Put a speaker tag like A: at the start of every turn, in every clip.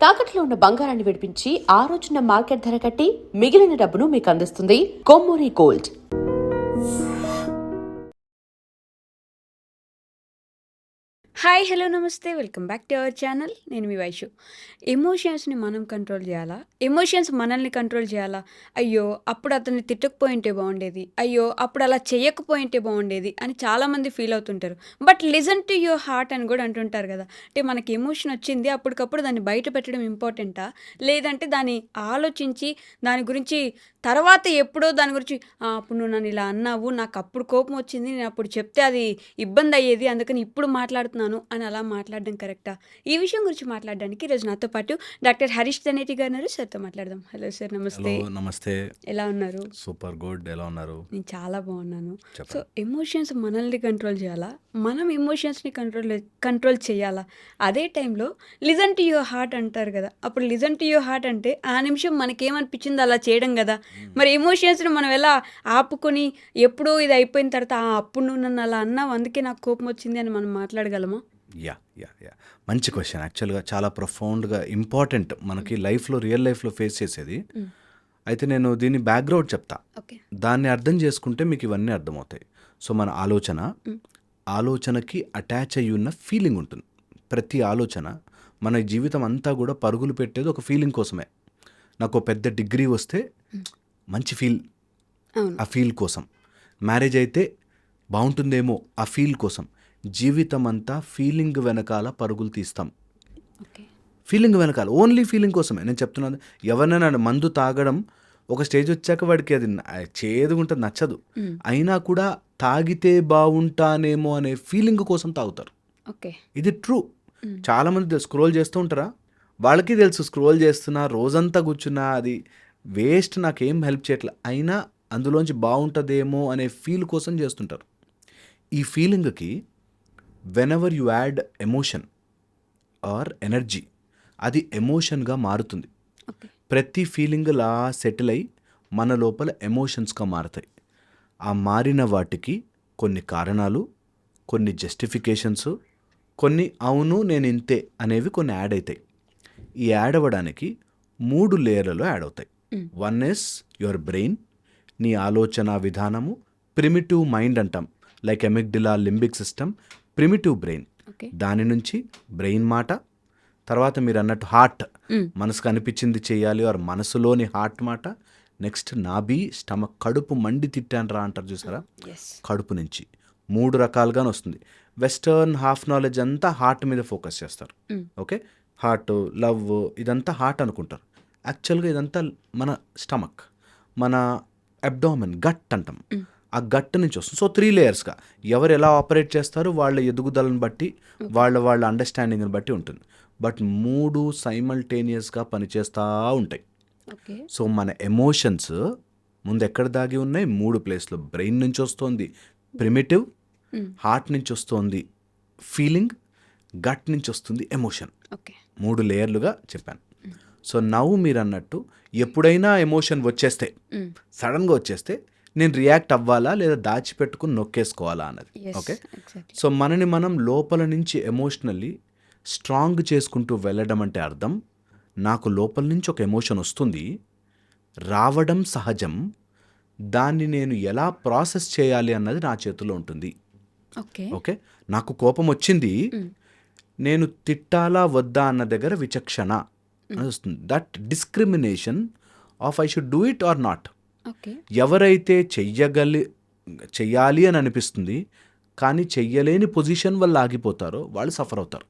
A: తాకట్లో ఉన్న బంగారాన్ని విడిపించి ఆ రోజున మార్కెట్ ధర కట్టి మిగిలిన డబ్బును మీకు అందిస్తుంది కొమ్మూరి గోల్డ్.
B: హాయ్ హలో నమస్తే, welcome back to our channel. నేను మీ వైషు. ఎమోషన్స్ని మనం కంట్రోల్ చేయాలా, ఎమోషన్స్ మనల్ని కంట్రోల్ చేయాలా? అయ్యో అప్పుడు అతన్ని తిట్టకపోయింటే బాగుండేది, అయ్యో అప్పుడు అలా చేయకపోయింటే బాగుండేది అని చాలామంది ఫీల్ అవుతుంటారు. But listen to your heart అని కూడా అంటుంటారు కదా. అంటే మనకి ఎమోషన్ వచ్చింది, అప్పటికప్పుడు దాన్ని బయట పెట్టడం ఇంపార్టెంటా, లేదంటే దాన్ని ఆలోచించి దాని గురించి తర్వాత ఎప్పుడో దాని గురించి అప్పుడు నువ్వు నన్ను ఇలా అన్నావు, నాకు అప్పుడు కోపం వచ్చింది, నేను అప్పుడు చెప్తే అది ఇబ్బంది అయ్యేది, అందుకని ఇప్పుడు మాట్లాడుతున్నాను అని అలా మాట్లాడడం కరెక్టా? ఈ విషయం గురించి మాట్లాడడానికి ఈరోజు నాతో పాటు డాక్టర్ హరీష్ ధనేటి గారు ఉన్నారు. సార్తో మాట్లాడదాం. హలో సార్, నమస్తే.
C: నమస్తే.
B: ఎలా ఉన్నారు?
C: Super good. ఎలా ఉన్నారు?
B: నేను చాలా బాగున్నాను.
C: చెప్పండి.
B: సో ఎమోషన్స్ మనల్ని కంట్రోల్ చేయాలా, మనం ఎమోషన్స్ని కంట్రోల్ చేయాలా? అదే టైంలో లిజన్ టు యువర్ హార్ట్ అంటారు కదా. అప్పుడు లిజన్ టు యువర్ హార్ట్ అంటే ఆ నిమిషం మనకేమనిపించిందో అలా చేయడం కదా. మరి ఎమోషన్స్ని మనం ఎలా ఆపుకొని ఎప్పుడో ఇది అయిపోయిన తర్వాత అప్పుడు నువ్వు నన్ను అలా అన్నావు అందుకే నాకు కోపం వచ్చింది అని మనం మాట్లాడగలమా?
C: యా యా యా మంచి క్వశ్చన్. యాక్చువల్గా చాలా ప్రొఫౌండ్గా ఇంపార్టెంట్, మనకి లైఫ్లో రియల్ లైఫ్లో ఫేస్ చేసేది. అయితే నేను దీని బ్యాక్గ్రౌండ్ చెప్తా,
B: ఓకే.
C: దాన్ని అర్థం చేసుకుంటే మీకు ఇవన్నీ అర్థమవుతాయి. సో మన ఆలోచనకి అటాచ్ అయ్యి ఉన్న ఫీలింగ్ ఉంటుంది. ప్రతి ఆలోచన, మన జీవితం అంతా కూడా పరుగులు పెట్టేది ఒక ఫీలింగ్ కోసమే. నాకు పెద్ద డిగ్రీ వస్తే మంచి ఫీల్, ఆ ఫీల్ కోసం. మ్యారేజ్ అయితే బాగుంటుందేమో, ఆ ఫీల్ కోసం. జీవితం అంతా ఫీలింగ్ వెనకాల పరుగులు తీస్తాం. ఫీలింగ్ వెనకాల, ఓన్లీ ఫీలింగ్ కోసమే. నేను చెప్తున్నాను, ఎవరినైనా మందు తాగడం ఒక స్టేజ్ వచ్చాక వాడికి అది చేదుగుంటుంది, నచ్చదు. అయినా కూడా తాగితే బాగుంటానేమో అనే ఫీలింగ్ కోసం తాగుతారు. ఇది ట్రూ. చాలామంది స్క్రోల్ చేస్తూ ఉంటారా, వాళ్ళకి తెలుసు స్క్రోల్ చేస్తున్నా, రోజంతా కూర్చున్నా అది వేస్ట్, నాకేం హెల్ప్ చేయట్లే, అయినా అందులోంచి బాగుంటుందేమో అనే ఫీల్ కోసం చేస్తుంటారు. ఈ ఫీలింగ్కి whenever you add emotion or energy, అది ఎమోషన్గా మారుతుంది. ప్రతి ఫీలింగ్ లా సెటిల్ అయి మన లోపల ఎమోషన్స్గా మారుతాయి. ఆ మారిన వాటికి కొన్ని కారణాలు, కొన్ని జస్టిఫికేషన్స్, కొన్ని అవును నేను ఇంతే అనేవి కొన్ని యాడ్ అవుతాయి. ఈ యాడ్ అవ్వడానికి 3 లేయర్లలో యాడ్ అవుతాయి. వన్ ఇస్ యువర్ బ్రెయిన్, నీ ఆలోచన విధానము. ప్రిమిటివ్ మైండ్ అంటాం, like amygdala, limbic system, primitive brain. దాని నుంచి బ్రెయిన్ మాట. తర్వాత మీరు అన్నట్టు హార్ట్, మనసుకు అనిపించింది చేయాలి ఆర్ మనసులోని హార్ట్ మాట. నెక్స్ట్ నాభి, స్టమక్, కడుపు మండి తిట్టానరా అంటారు చూసారా, కడుపు నుంచి 3 రకాలుగానే వస్తుంది. వెస్టర్న్ హాఫ్ నాలెడ్జ్ అంతా హార్ట్ మీద ఫోకస్ చేస్తారు. ఓకే, హార్ట్, లవ్, ఇదంతా హార్ట్ అనుకుంటారు. యాక్చువల్గా ఇదంతా మన స్టమక్, మన అబ్డామిన్, గట్ అంటాం. ఆ గట్ నుంచి వస్తుంది. సో 3 లేయర్స్గా ఎవరు ఎలా ఆపరేట్ చేస్తారో వాళ్ళ ఎదుగుదలను బట్టి, వాళ్ళ అండర్స్టాండింగ్ని బట్టి ఉంటుంది. బట్ 3 సైమల్టేనియస్గా పనిచేస్తూ ఉంటాయి. సో మన ఎమోషన్స్ ముందు ఎక్కడ దాగి ఉన్నాయి? 3 ప్లేస్లో. బ్రెయిన్ నుంచి వస్తుంది ప్రిమిటివ్, హార్ట్ నుంచి వస్తుంది ఫీలింగ్, గట్ నుంచి వస్తుంది ఎమోషన్. 3 లేయర్లుగా చెప్పాను. సో నవ్వు మీరు అన్నట్టు ఎప్పుడైనా ఎమోషన్ వచ్చేస్తే, సడన్గా వచ్చేస్తే నేను రియాక్ట్ అవ్వాలా లేదా దాచిపెట్టుకుని నొక్కేసుకోవాలా అన్నది. ఓకే, సో మనని మనం లోపల నుంచి ఎమోషనల్లీ స్ట్రాంగ్ చేసుకుంటూ వెళ్ళడం అంటే అర్థం, నాకు లోపల నుంచి ఒక ఎమోషన్ వస్తుంది, రావడం సహజం, దాన్ని నేను ఎలా ప్రాసెస్ చేయాలి అన్నది నా చేతిలో ఉంటుంది. ఓకే, నాకు కోపం వచ్చింది, నేను తిట్టాలా వద్దా అన్న దగ్గర విచక్షణ అని వస్తుంది. That discrimination of I should do it or not. ఎవరైతే చెయ్యాలి అని అనిపిస్తుంది కానీ చెయ్యలేని పొజిషన్ వల్ల ఆగిపోతారో వాళ్ళు సఫర్ అవుతారు.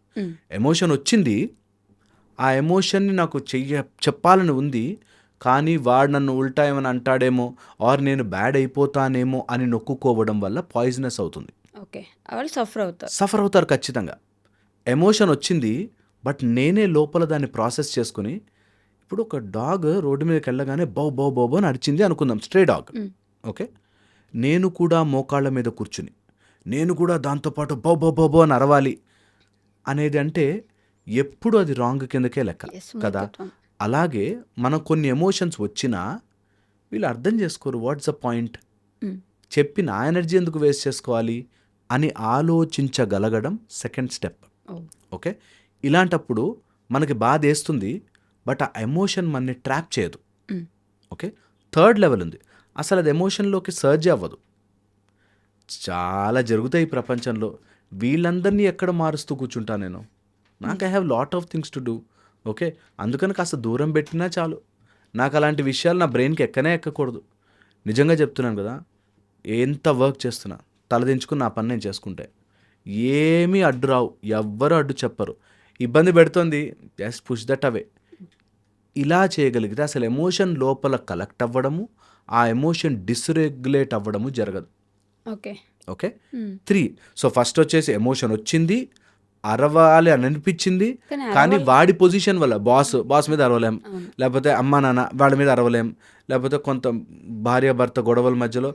C: ఎమోషన్ వచ్చింది, ఆ ఎమోషన్ని నాకు చెప్పాలని ఉంది, కానీ వాడు నన్ను ఉల్టా ఏమని అంటాడేమో ఆర్ నేను బ్యాడ్ అయిపోతానేమో అని నొక్కుకోవడం వల్ల పాయిజనస్ అవుతుంది. సఫర్ అవుతారు ఖచ్చితంగా. ఎమోషన్ వచ్చింది, బట్ నేనే లోపల దాన్ని ప్రాసెస్ చేసుకుని, ఇప్పుడు ఒక డాగ్ రోడ్డు మీదకి వెళ్ళగానే బౌ బౌ బౌ అని అరిచింది అనుకుందాం, స్ట్రే డాగ్. ఓకే, నేను కూడా మోకాళ్ళ మీద కూర్చుని నేను కూడా దాంతోపాటు బౌ బౌ బౌ బౌ అని అరవాలి అనేది అంటే ఎప్పుడు అది రాంగ్ కిందకే లెక్క కదా. అలాగే మనం కొన్ని ఎమోషన్స్ వచ్చినా వీళ్ళు అర్థం చేసుకోరు. వాట్స్ ద పాయింట్, చెప్పి నా ఎనర్జీ ఎందుకు వేస్ట్ చేసుకోవాలి అని ఆలోచించగలగడం సెకండ్ స్టెప్. ఓకే, ఇలాంటప్పుడు మనకి బాధేస్తుంది, బట్ ఆ ఎమోషన్ మనని ట్రాప్ చేయదు.
B: మ్.
C: ఓకే, థర్డ్ లెవెల్ ఉంది, అసలు అది ఎమోషన్లోకి సర్జ్ అవ్వదు. చాలా జరుగుతాయి ఈ ప్రపంచంలో, వీళ్ళందరినీ ఎక్కడ మారుస్తూ కూర్చుంటా నేను? నాకు I have lot of things to do. Okay, అందుకని కాస్త దూరం పెట్టినా చాలు. నాకు అలాంటి విషయాలు నా బ్రెయిన్కి ఎక్కకూడదు. నిజంగా చెప్తున్నాను కదా, ఎంత వర్క్ చేస్తున్నా తలదించుకుని నా పని నేను చేసుకుంటే ఏమీ అడ్డు రావు, ఎవ్వరు అడ్డు చెప్పరు. ఇబ్బంది పెడుతుంది, జస్ట్ పుష్ దట్ అవే. ఇలా చేయగలిగితే అసలు ఎమోషన్ లోపల కలెక్ట్ అవ్వడము, ఆ ఎమోషన్ డిస్రెగ్యులేట్ అవ్వడము జరగదు.
B: ఓకే.
C: ఓకే, 3. సో ఫస్ట్ వచ్చేసి ఎమోషన్ వచ్చింది, అరవాలి అని అనిపించింది, కానీ వాడి పొజిషన్ వల్ల బాస్ మీద అరవలేం, లేకపోతే అమ్మా నాన్న వాళ్ళ మీద అరవలేం, లేకపోతే కొంత భార్య భర్త గొడవల మధ్యలో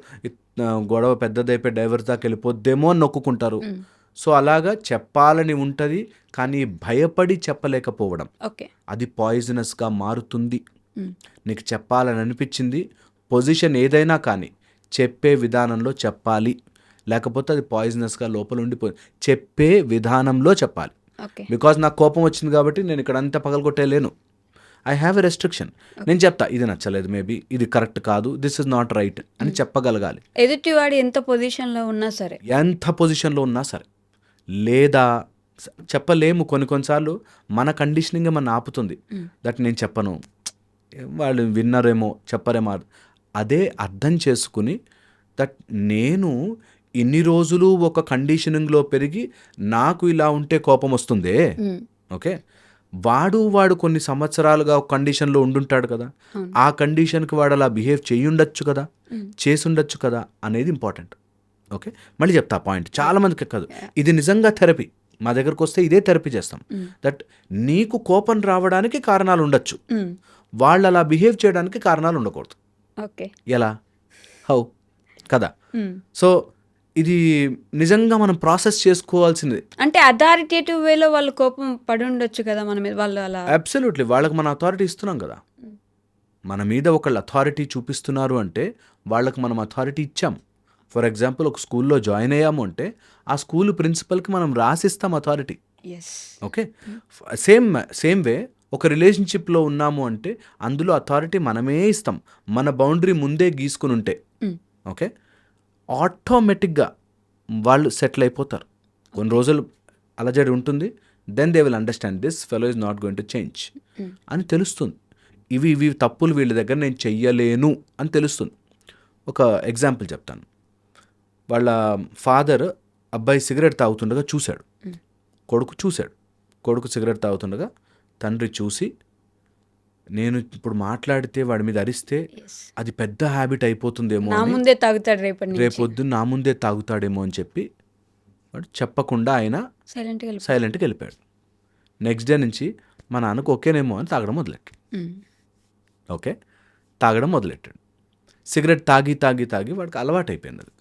C: గొడవ పెద్దదైపోయి డైవర్స్ దాకా వెళ్ళిపోద్దేమో అని నొక్కుంటారు. సో అలాగా చెప్పాలని ఉంటుంది, కానీ భయపడి చెప్పలేకపోవడం,
B: ఓకే.
C: అది పాయిజనస్గా మారుతుంది. నీకు చెప్పాలని అనిపించింది, పొజిషన్ ఏదైనా కానీ చెప్పే విధానంలో చెప్పాలి, లేకపోతే అది పాయిజనస్గా లోపల ఉండిపోయి చెప్పే విధానంలో చెప్పాలి.
B: ఓకే.
C: బికాజ్ నాకు కోపం వచ్చింది కాబట్టి నేను ఇక్కడ అంతా పగలగొట్టేలేను. I have a restriction. నేను చెప్తా, ఇది నచ్చలేదు, మేబీ ఇది కరెక్ట్ కాదు, దిస్ ఇస్ నాట్ రైట్ అని చెప్పగలగాలి.
B: ఎదుటివాడు ఎంత పొజిషన్లో ఉన్నా సరే,
C: ఎంత పొజిషన్లో ఉన్నా సరే. లేదా చెప్పలేము, కొన్నిసార్లు మన కండిషనింగ్ మన ఆపుతుంది. దట్ నేను చెప్పను, వాళ్ళు విన్నారేమో చెప్పరేమో. అదే అర్థం చేసుకుని దట్ నేను ఇన్ని రోజులు ఒక కండిషనింగ్లో పెరిగి నాకు ఇలా ఉంటే కోపం వస్తుందే. ఓకే, వాడు కొన్ని సంవత్సరాలుగా ఒక కండిషన్లో ఉండుంటాడు కదా, ఆ కండిషన్కి వాడు అలా బిహేవ్ చేయుండొచ్చు కదా, చేసుండొచ్చు కదా అనేది ఇంపార్టెంట్. ఓకే, మళ్ళీ చెప్తా పాయింట్, చాలామందికి ఎక్కదు. ఇది నిజంగా థెరపీ. మా దగ్గరకు వస్తే ఇదే థెరపీ చేస్తాం. దట్ నీకు కోపం రావడానికి కారణాలు ఉండొచ్చు, వాళ్ళు అలా బిహేవ్ చేయడానికి కారణాలు ఉండకూడదు.
B: ఓకే.
C: ఎలా, హౌ కదా. సో ఇది నిజంగా మనం ప్రాసెస్ చేసుకోవాల్సింది.
B: అంటే అథారిటేటివ్ వేలో వాళ్ళు కోపం పడి ఉండొచ్చు కదా మన మీద, వాళ్ళు అలా.
C: అబ్సల్యూట్లీ, వాళ్ళకి మన అథారిటీ ఇస్తున్నాం కదా. మన మీద ఒకళ్ళు అథారిటీ చూపిస్తున్నారు అంటే వాళ్ళకి మనం అథారిటీ ఇచ్చాం. ఫర్ ఎగ్జాంపుల్, ఒక స్కూల్లో జాయిన్ అయ్యాము అంటే ఆ స్కూల్ ప్రిన్సిపల్కి మనం రాసిస్తాం అథారిటీ. ఓకే, సేమ్ వే ఒక రిలేషన్షిప్లో ఉన్నాము అంటే అందులో అథారిటీ మనమే ఇస్తాం, మన బౌండరీ ముందే గీసుకుని ఉంటే. ఓకే, ఆటోమేటిక్గా వాళ్ళు సెటిల్ అయిపోతారు. కొన్ని రోజులు అలజడి ఉంటుంది, then they will understand this fellow is not going to change అని తెలుస్తుంది. ఇవి తప్పులు వీళ్ళ దగ్గర నేను చెయ్యలేను అని తెలుస్తుంది. ఒక ఎగ్జాంపుల్ చెప్తాను. వాళ్ళ ఫాదర్ అబ్బాయి సిగరెట్ తాగుతుండగా చూశాడు, కొడుకు సిగరెట్ తాగుతుండగా తండ్రి చూసి, నేను ఇప్పుడు మాట్లాడితే వాడి మీద అరిస్తే అది పెద్ద హ్యాబిట్ అయిపోతుందేమో,
B: నా ముందే తాగుతాడు
C: రేపొద్దు నా ముందే తాగుతాడేమో అని చెప్పి వాడు చెప్పకుండా ఆయన సైలెంట్గా వెళ్ళిపోయాడు. నెక్స్ట్ డే నుంచి మా నాన్నకు ఓకేనేమో అని తాగడం మొదలెట్టాడు. సిగరెట్ తాగి వాడికి అలవాటు అయిపోయింది. అది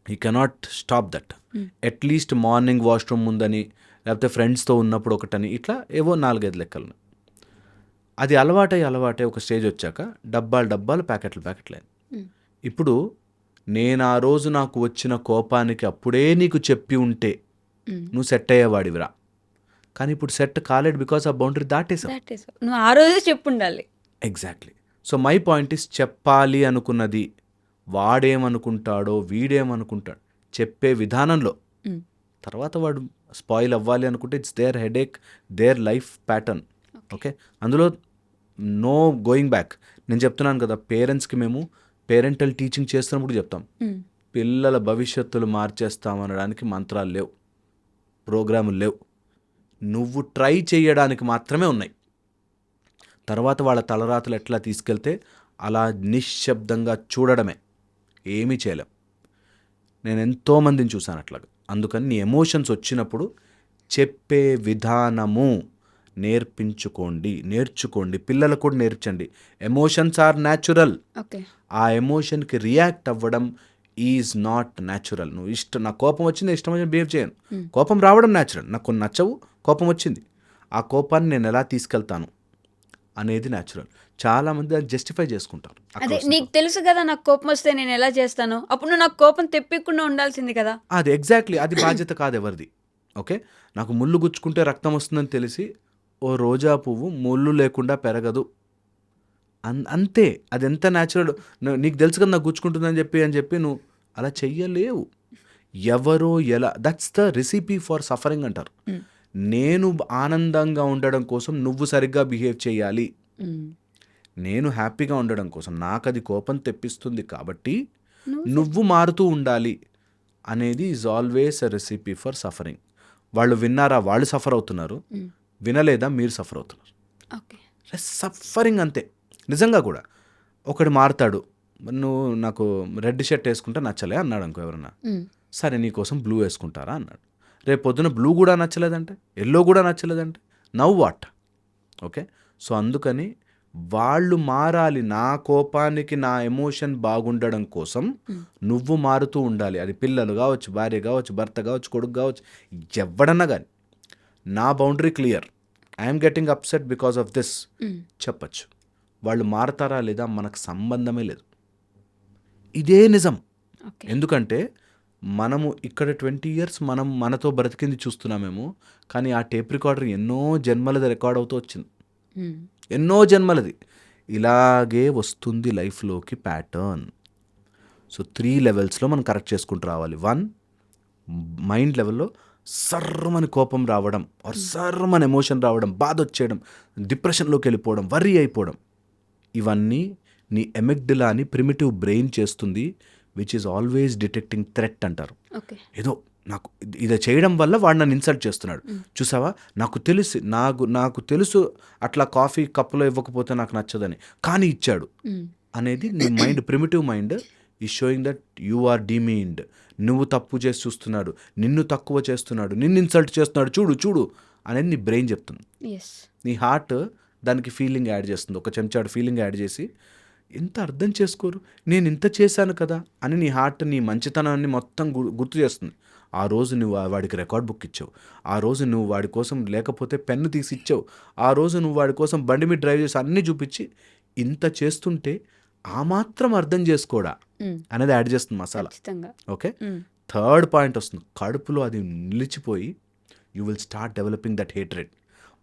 C: he cannot stop that. At least morning washroom ముందని, లేకపోతే ఫ్రెండ్స్తో ఉన్నప్పుడు ఒకటని, ఇట్లా ఏవో 4-5 లెక్కలు. అది అలవాటై ఒక స్టేజ్ వచ్చాక డబ్బాలు ప్యాకెట్లు అయింది. ఇప్పుడు నేను ఆ రోజు నాకు వచ్చిన కోపానికి అప్పుడే నీకు చెప్పి ఉంటే నువ్వు సెట్ అయ్యేవాడివిరా, కానీ ఇప్పుడు సెట్ కాలేడు, బికాస్ ఆ బౌండరీ దాటేసావు.
B: నువ్వు ఆ రోజే చెప్పుండాలి.
C: Exactly. So my point is, చెప్పాలి అనుకున్నది వాడేమనుకుంటాడో వీడేమనుకుంటాడు చెప్పే విధానంలో, తర్వాత వాడు స్పాయిల్ అవ్వాలి అనుకుంటే it's their headache, their life pattern. Okay, అందులో నో గోయింగ్ బ్యాక్. నేను చెప్తున్నాను కదా, పేరెంట్స్కి మేము పేరెంటల్ టీచింగ్ చేస్తున్నప్పుడు చెప్తాం, పిల్లల భవిష్యత్తులు మార్చేస్తామనడానికి మంత్రాలు లేవు, ప్రోగ్రాములు లేవు, నువ్వు ట్రై చేయడానికి మాత్రమే ఉన్నాయి. తర్వాత వాళ్ళ తలరాతలు ఎట్లా తీసుకెళ్తే అలా నిశ్శబ్దంగా చూడడమే, ఏమీ చేయలేం. నేను ఎంతోమందిని చూశాను అట్లాగా. అందుకని నీ ఎమోషన్స్ వచ్చినప్పుడు చెప్పే విధానము నేర్చుకోండి, పిల్లలకు కూడా నేర్చండి. Emotions are natural. ఆ ఎమోషన్కి రియాక్ట్ అవ్వడం ఈజ్ నాట్ న్యాచురల్. నువ్వు నాకు కోపం వచ్చింది, ఇష్టం వచ్చిన బిహేవ్ చేయను. కోపం రావడం న్యాచురల్. నాకు కొన్ని నచ్చవు, కోపం వచ్చింది, ఆ కోపాన్ని నేను ఎలా తీసుకెళ్తాను అనేది న్యాచురల్. చాలా మంది దాన్ని జస్టిఫై చేసుకుంటారు.
B: అదే నీకు తెలుసు కదా నాకు కోపం వస్తే నేను ఎలా చేస్తాను, అప్పుడు నువ్వు నాకు కోపం తెప్పికుండా ఉండాల్సింది కదా.
C: అది ఎగ్జాక్ట్లీ, అది బాధ్యత కాదు ఎవరిది. ఓకే, నాకు ముళ్ళు గుచ్చుకుంటే రక్తం వస్తుందని తెలిసి ఓ రోజా పువ్వు ముళ్ళు లేకుండా పెరగదు. అంతే. అది ఎంత న్యాచురల్. నీకు తెలుసు కదా నాకు గుచ్చుకుంటుందని చెప్పి నువ్వు అలా చెయ్యలేవు. ఎవరో ఎలా, that's the recipe for suffering అంటారు. నేను ఆనందంగా ఉండడం కోసం నువ్వు సరిగ్గా బిహేవ్ చేయాలి. నేను హ్యాపీగా ఉండడం కోసం నాకు అది కోపం తెప్పిస్తుంది కాబట్టి నువ్వు మారుతూ ఉండాలి అనేది is always a recipe for suffering. వాళ్ళు విన్నారా, వాళ్ళు సఫర్ అవుతున్నారు. వినలేదా, మీరు సఫర్ అవుతున్నారు. సఫరింగ్ అంతే. నిజంగా కూడా ఒకడు మారుతాడు, నువ్వు నాకు రెడ్ షర్ట్ వేసుకుంటే నచ్చలే అన్నాడు అనుకో ఎవరన్నా, సరే నీకోసం బ్లూ వేసుకుంటారా అన్నాడు. రేపు పొద్దున బ్లూ కూడా నచ్చలేదంటే, ఎల్లో కూడా నచ్చలేదంటే, నవ్ వాట్? ఓకే, సో అందుకని వాళ్ళు మారాలి. నా కోపానికి నా ఎమోషన్ బాగుండడం కోసం నువ్వు మారుతూ ఉండాలి. అది పిల్లలు కావచ్చు, భార్య కావచ్చు, భర్త కావచ్చు, కొడుకు కావచ్చు, ఎవడన్నా కానీ నా boundary clear, I'm getting upset because of this చెప్పచ్చు. వాళ్ళు మారతారా లేదా మనకు సంబంధమే లేదు. ఇదే నిజం. ఎందుకంటే మనము ఇక్కడ 20 years మనం మనతో బ్రతికింది చూస్తున్నామేమో, కానీ ఆ టేప్ రికార్డర్ ఎన్నో జన్మలది రికార్డ్ అవుతూ వచ్చింది. ఎన్నో జన్మలది ఇలాగే వస్తుంది లైఫ్లోకి ప్యాటర్న్. సో 3 levelsలో మనం కరెక్ట్ చేసుకుంటూ రావాలి. 1, మైండ్ లెవెల్లో సర్రమని కోపం రావడం, ఆర్ సర్రమని ఎమోషన్ రావడం, బాధ వచ్చేయడం, డిప్రెషన్లోకి వెళ్ళిపోవడం, వర్రీ అయిపోవడం, ఇవన్నీ నీ ఎమిగ్డలాని ప్రిమిటివ్ బ్రెయిన్ చేస్తుంది, which is always detecting threat అంటారు. ఏదో నాకు ఇది చేయడం వల్ల వాడు నన్ను ఇన్సల్ట్ చేస్తున్నాడు, చూసావా, నాకు తెలుసు అట్లా కాఫీ కప్పులో ఇవ్వకపోతే నాకు నచ్చదని, కానీ ఇచ్చాడు అనేది నీ మైండ్, ప్రిమిటివ్ మైండ్ ఈ షోయింగ్ దట్ యు ఆర్ డిమీన్డ్. నువ్వు తప్పు చేసి చూస్తున్నాడు, నిన్ను తక్కువ చేస్తున్నాడు, నిన్ను ఇన్సల్ట్ చేస్తున్నాడు, చూడు అనేది నీ బ్రెయిన్ చెప్తుంది. నీ హార్ట్ దానికి ఫీలింగ్ యాడ్ చేస్తుంది, ఒక చెంచాడు ఫీలింగ్ యాడ్ చేసి, ఎంత అర్థం చేసుకోరు, నేను ఇంత చేశాను కదా అని నీ హార్ట్ నీ మంచితనాన్ని మొత్తం గుర్తు చేస్తుంది. ఆ రోజు నువ్వు వాడికి రికార్డ్ బుక్ ఇచ్చావు, ఆ రోజు నువ్వు వాడి కోసం లేకపోతే పెన్ను తీసి ఇచ్చావు, ఆ రోజు నువ్వు వాడి కోసం బండి మీద డ్రైవ్ చేసి అన్నీ చూపించి, ఇంత చేస్తుంటే ఆ మాత్రం అర్థం చేసుకోడా అనేది యాడ్ చేస్తుంది మసాలా. ఓకే, థర్డ్ పాయింట్ వస్తుంది, కడుపులో అది నిలిచిపోయి you will start developing that hatred.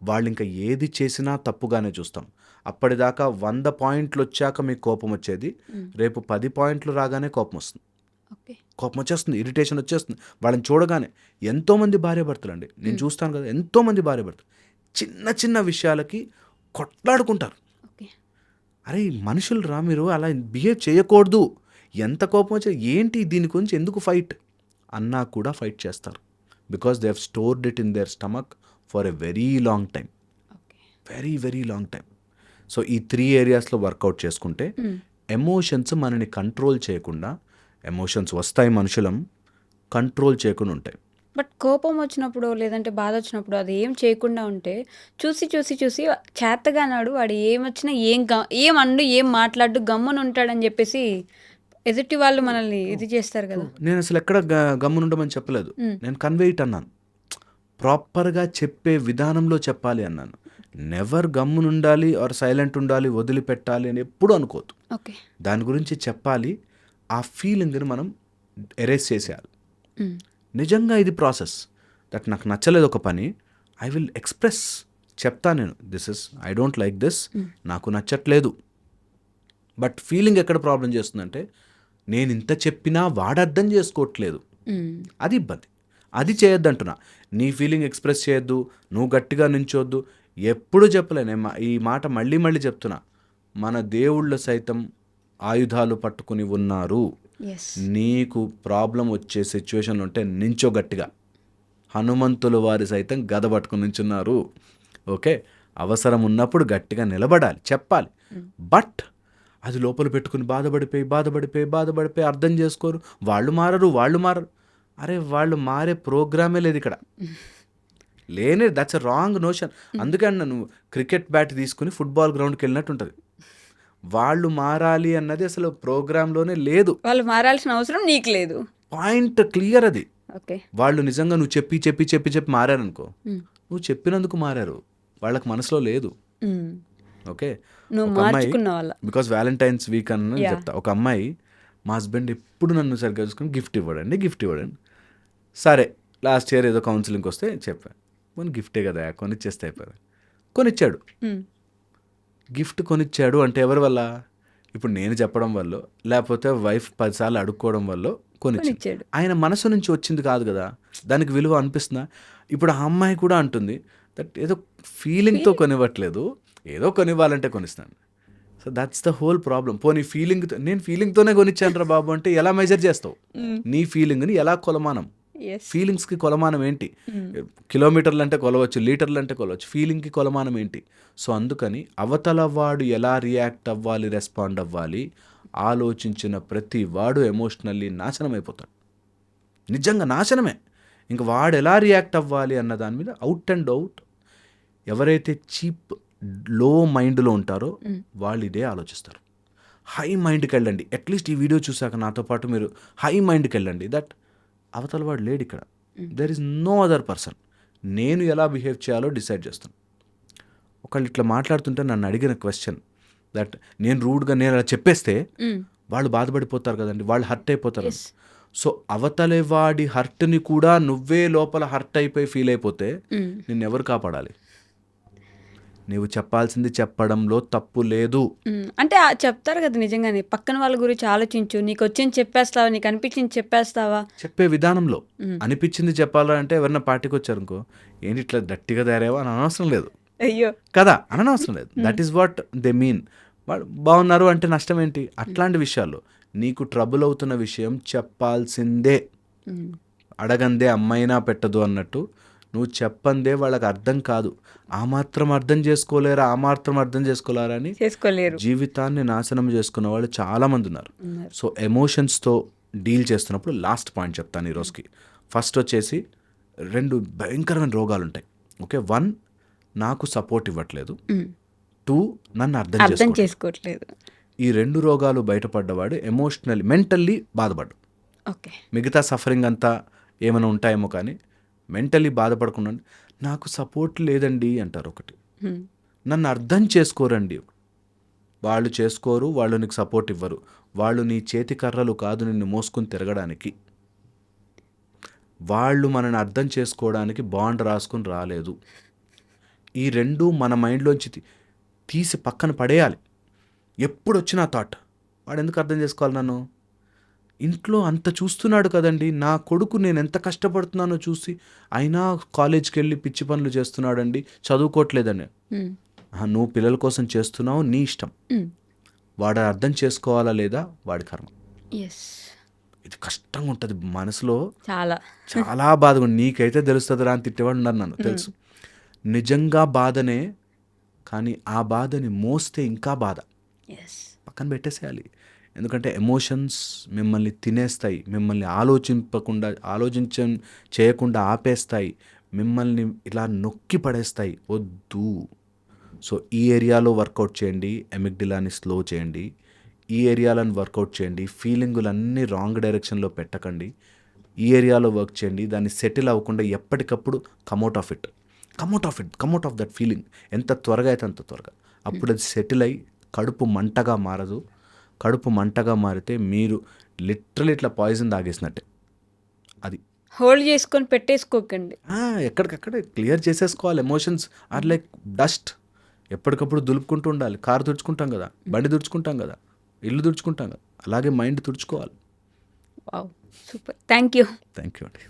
C: వాళ్ళు ఇంకా ఏది చేసినా తప్పుగానే చూస్తాం. అప్పటిదాకా 100 పాయింట్లు వచ్చాక మీకు కోపం వచ్చేది, రేపు 10 పాయింట్లు రాగానే కోపం వస్తుంది. కోపం వచ్చేస్తుంది, ఇరిటేషన్ వచ్చేస్తుంది. వాళ్ళని చూడగానే ఎంతోమంది భార్యాభర్తలు అండి, నేను చూస్తాను కదా, ఎంతోమంది భార్యాభర్తలు చిన్న చిన్న విషయాలకి కొట్లాడుకుంటారు. అరే మనుషులు రా, మీరు అలా బిహేవ్ చేయకూడదు, ఎంత కోపం వచ్చే ఏంటి దీని గురించి ఎందుకు ఫైట్ అన్నా కూడా ఫైట్ చేస్తారు. Because they have stored it in there stomach for a very long time, very long time. So ఈ 3 areasలో వర్కౌట్ చేసుకుంటే ఎమోషన్స్ మనని కంట్రోల్ చేయకుండా, ఎమోషన్స్ వస్తాయి మనుషులం, కంట్రోల్ చేయకుండా ఉంటాయి.
B: బట్ కోపం వచ్చినప్పుడు లేదంటే బాధ వచ్చినప్పుడు అది ఏం చేయకుండా ఉంటే చూసి చేతగానాడు వాడు ఏమొచ్చినా ఏం అండు ఏం మాట్లాడు గమ్మున ఉంటాడని చెప్పేసి ఎదుటి వాళ్ళు మనల్ని ఇది చేస్తారు కదా.
C: నేను అసలు ఎక్కడ గమ్మునుండమని చెప్పలేదు, నేను కన్వేట్ అన్నాను, ప్రాపర్గా చెప్పే విధానంలో చెప్పాలి అన్నాను. నెవర్ గమ్మునుండాలి ఆర్ సైలెంట్ ఉండాలి, వదిలిపెట్టాలి అని ఎప్పుడు అనుకోవద్దు. దాని గురించి చెప్పాలి, ఆ ఫీలింగ్ని మనం ఎరేస్ చేసేయాలి. నిజంగా ఇది ప్రాసెస్. దట్ నాకు నచ్చలేదు ఒక పని, ఐ విల్ ఎక్స్ప్రెస్, చెప్తా నేను, ఐ డోంట్ లైక్ దిస్, నాకు నచ్చట్లేదు. బట్ ఫీలింగ్ ఎక్కడ ప్రాబ్లం చేస్తుందంటే, నేను ఇంత చెప్పినా వాడు అర్థం చేసుకోవట్లేదు, అది ఇబ్బంది. అది చేయొద్దంటున్నా. నీ ఫీలింగ్ ఎక్స్ప్రెస్ చేయొద్దు, నువ్వు గట్టిగా నించోద్దు, ఎప్పుడు చెప్పలేను ఈ మాట, మళ్ళీ చెప్తున్నా, మన దేవుళ్ళు సైతం ఆయుధాలు పట్టుకుని ఉన్నారు. నీకు ప్రాబ్లం వచ్చే సిచ్యువేషన్లు ఉంటే నించో గట్టిగా. హనుమంతుల వారి సైతం గద పట్టుకుని నించున్నారు. ఓకే, అవసరం ఉన్నప్పుడు గట్టిగా నిలబడాలి, చెప్పాలి. బట్ అది లోపల పెట్టుకుని బాధపడిపోయి అర్థం చేసుకోరు, వాళ్ళు మారరు. అరే వాళ్ళు మారే ప్రోగ్రామే లేదు ఇక్కడ, లేనే. That's a wrong notion. అందుకని నువ్వు క్రికెట్ బ్యాట్ తీసుకుని ఫుట్బాల్ గ్రౌండ్కి వెళ్ళినట్టు ఉంటుంది. వాళ్ళు మారాలి అన్నది అసలు ప్రోగ్రాంలోనే లేదు.
B: వాళ్ళు మారాల్సిన అవసరం నీకు లేదు.
C: పాయింట్ క్లియర్ అది. వాళ్ళు నిజంగా నువ్వు చెప్పి మారారనుకో, నువ్వు చెప్పినందుకు మారారు, వాళ్ళకి మనసులో లేదు. ఓకే, బికాస్ వ్యాలంటైన్స్ వీక్ అని చెప్తా. ఒక అమ్మాయి, మా హస్బెండ్ ఎప్పుడు నన్ను సరిగ్గా చూసుకుని గిఫ్ట్ ఇవ్వడండి. సరే లాస్ట్ ఇయర్ ఏదో కౌన్సిలింగ్కి వస్తే చెప్పాను, కొన్ని గిఫ్టే కదా కొనిచ్చేస్తే అయిపోయారు. కొనిచ్చాడు.
B: హ్మ్.
C: గిఫ్ట్ కొనిచ్చాడు అంటే ఎవరి వల్ల? ఇప్పుడు నేను చెప్పడం వల్ల, లేకపోతే వైఫ్ 10 సార్లు అడుక్కోవడం వల్ల కొనిచ్చాడు.
B: కొనిచ్చాడు.
C: ఆయన మనసు నుంచి వచ్చింది కాదు కదా, దానికి విలువ అనిపిస్తుందా? ఇప్పుడు ఆ అమ్మాయి కూడా అంటుంది దట్ ఏదో ఫీలింగ్తో కొనివ్వట్లేదు, ఏదో కొనివ్వాలంటే కొనిస్తాను. So that's the whole problem. పోనీ నేను ఫీలింగ్తోనే కొనిచ్చాను రా బాబు అంటే ఎలా మెజర్ చేస్తావు? నీ ఫీలింగ్ని ఎలా కొలమానం?
B: ఎస్.
C: ఫీలింగ్స్కి కొలమానం ఏంటి? కిలోమీటర్లు అంటే కొలవచ్చు, లీటర్లు అంటే కొలవచ్చు, ఫీలింగ్కి కొలమానం ఏంటి? సో అందుకని అవతల వాడు ఎలా రియాక్ట్ అవ్వాలి, రెస్పాండ్ అవ్వాలి ఆలోచించిన ప్రతి వాడు ఎమోషనల్లీ నాశనం అయిపోతాడు. నిజంగా నాశనమే. ఇంక వాడు ఎలా రియాక్ట్ అవ్వాలి అన్న దాని మీద అవుట్ అండ్ అవుట్ ఎవరైతే చీప్ లో మైండ్లో ఉంటారో వాళ్ళు ఇదే ఆలోచిస్తారు. హై మైండ్కి వెళ్ళండి. అట్లీస్ట్ ఈ వీడియో చూసాక నాతో పాటు మీరు హై మైండ్కి వెళ్ళండి. దట్ అవతల వాడు లేడు ఇక్కడ, there is no other person. నేను ఎలా బిహేవ్ చేయాలో డిసైడ్ చేస్తాను. ఒకళ్ళు ఇట్లా మాట్లాడుతుంటే నన్ను అడిగిన క్వశ్చన్ దట్ నేను రూడ్గా నేను అలా చెప్పేస్తే వాళ్ళు బాధపడిపోతారు కదండి, వాళ్ళు హర్ట్ అయిపోతారు. సో అవతలి వాడి హర్ట్ని కూడా నువ్వే లోపల హర్ట్ అయిపోయి ఫీల్ అయిపోతే నిన్ను ఎవరు కాపాడాలి? నువ్వు చెప్పాల్సింది చెప్పడంలో తప్పు లేదు.
B: అంటే చెప్తారు కదా నిజంగానే, పక్కన వాళ్ళ గురించి ఆలోచించు, నీకు వచ్చింది చెప్పేస్తావా, నీకు అనిపించింది చెప్పేస్తావా?
C: చెప్పే విధానంలో అనిపించింది చెప్పాలంటే ఎవరన్నా పార్టీకి వచ్చారు అనుకో, ఏంటి ఇట్లా గట్టిగా తయారేవో అని అనవసరం లేదు
B: అయ్యో
C: కదా, అనవసరం లేదు. That is what they mean. వాళ్ళు బాగున్నారు అంటే నష్టం ఏంటి? అట్లాంటి విషయాల్లో నీకు ట్రబుల్ అవుతున్న విషయం చెప్పాల్సిందే. అడగందే అమ్మైనా పెట్టదు అన్నట్టు నువ్వు చెప్పందే వాళ్ళకి అర్థం కాదు. ఆ మాత్రం అర్థం చేసుకోలేరా, ఆ మాత్రం అర్థం చేసుకోలేరా అని
B: చేసుకోలేరు.
C: జీవితాన్ని నాశనం చేసుకున్న వాళ్ళు చాలామంది ఉన్నారు. సో ఎమోషన్స్తో డీల్ చేస్తున్నప్పుడు లాస్ట్ పాయింట్ చెప్తాను ఈరోజుకి. ఫస్ట్ వచ్చేసి 2 భయంకరమైన రోగాలు ఉంటాయి. ఓకే, 1 నాకు సపోర్ట్ ఇవ్వట్లేదు, 2 నన్ను అర్థం
B: చేసుకోవట్లేదు.
C: ఈ 2 రోగాలు బయటపడ్డవాడు మెంటల్లీ బాధపడ్డు.
B: ఓకే,
C: మిగతా సఫరింగ్ అంతా ఏమైనా ఉంటాయేమో కానీ మెంటల్లీ బాధపడకుండా నాకు సపోర్ట్ లేదండి అంటారు. ఒకటి, నన్ను అర్థం చేసుకోరండి. వాళ్ళు చేసుకోరు, వాళ్ళు నీకు సపోర్ట్ ఇవ్వరు. వాళ్ళు నీ చేతి కర్రలు కాదు నిన్ను మోసుకుని తిరగడానికి. వాళ్ళు మనని అర్థం చేసుకోవడానికి బాండ్ రాసుకుని రాలేదు. ఈ 2 మన మైండ్లోంచి తీసి పక్కన పడేయాలి. ఎప్పుడు వచ్చినా థాట్, వాడు ఎందుకు అర్థం చేసుకోవాలి నన్ను? ఇంట్లో అంత చూస్తున్నాడు కదండి నా కొడుకు, నేను ఎంత కష్టపడుతున్నానో చూసి, అయినా కాలేజ్కి వెళ్ళి పిచ్చి పనులు చేస్తున్నాడండి, చదువుకోవట్లేదని. నువ్వు పిల్లల కోసం చేస్తున్నావు, నీ ఇష్టం. వాడు అర్థం చేసుకోవాలా లేదా వాడి కర్మ. ఇది కష్టంగా ఉంటుంది మనసులో, చాలా చాలా బాధగా. నీకైతే తెలుస్తుందిరా అని తిట్టేవాడు ఉన్నారు, నన్ను తెలుసు. నిజంగా బాధనే, కానీ ఆ బాధని మోస్తే ఇంకా బాధ. పక్కన పెట్టేసేయాలి. ఎందుకంటే ఎమోషన్స్ మిమ్మల్ని తినేస్తాయి, మిమ్మల్ని చేయకుండా ఆపేస్తాయి, మిమ్మల్ని ఇలా నొక్కి పడేస్తాయి. వద్దు. సో ఈ ఏరియాలో వర్కౌట్ చేయండి, ఎమిగ్డిలాని స్లో చేయండి. ఈ ఏరియాలను వర్కౌట్ చేయండి. ఫీలింగులన్నీ రాంగ్ డైరెక్షన్లో పెట్టకండి. ఈ ఏరియాలో వర్క్ చేయండి. దాన్ని సెటిల్ అవ్వకుండా ఎప్పటికప్పుడు కమ్అట్ ఆఫ్ దట్ ఫీలింగ్. ఎంత త్వరగా అయితే అంత త్వరగా. అప్పుడు అది సెటిల్ అయ్యి కడుపు మంటగా మారదు. కడుపు మంటగా మారితే మీరు లిటరల్ ఇట్లా పాయిజన్ తాగేసినట్టే. అది
B: హోల్డ్ చేసుకొని పెట్టేసుకోకండి,
C: ఎక్కడికక్కడే క్లియర్ చేసేసుకోవాలి. Emotions are like dust. ఎప్పటికప్పుడు దులుపుకుంటూ ఉండాలి. కారు తుడుచుకుంటాం కదా, బండి తుడుచుకుంటాం కదా, ఇల్లు తుడుచుకుంటాం కదా, అలాగే మైండ్ తుడుచుకోవాలి.
B: వావ్, సూపర్, థ్యాంక్ యూ
C: అండి.